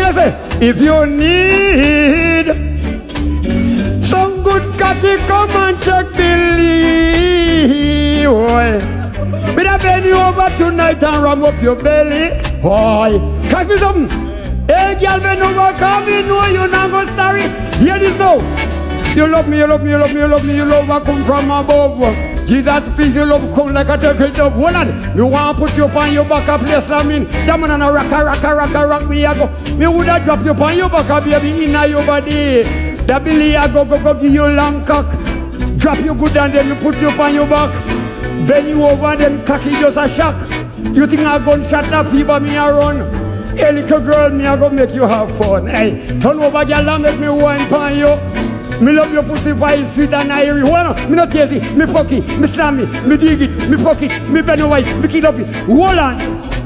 I say, if you need some good cocky, come and check Billy. Boy, me da bend you over tonight and ram up your belly. Boy, catch me something. Hey, girl, bend over, come in, know you not go sorry. Hear this now. You love me, you love me, you love me, you love me, you love what come from above. Jesus, please, your love come like a turtle dove. Hold on, me want to put you on your back a place like me. Jamming on a rock me a go. Me woulda drop you on your back a baby in your body. That Billy a go give you long cock. Drop you good and then you put you on your back. Bend you over then cocky just a shock. You think a gunshot that fever me a run? Hey little girl, me a go make you have fun. Hey, turn over girl and make me wine pon you. Me love your pussy for it's sweet and airy. Hold on, me not crazy, me fuck it, me slam it, me dig it, me fuck it, me bend away, me kill up it. Hold on.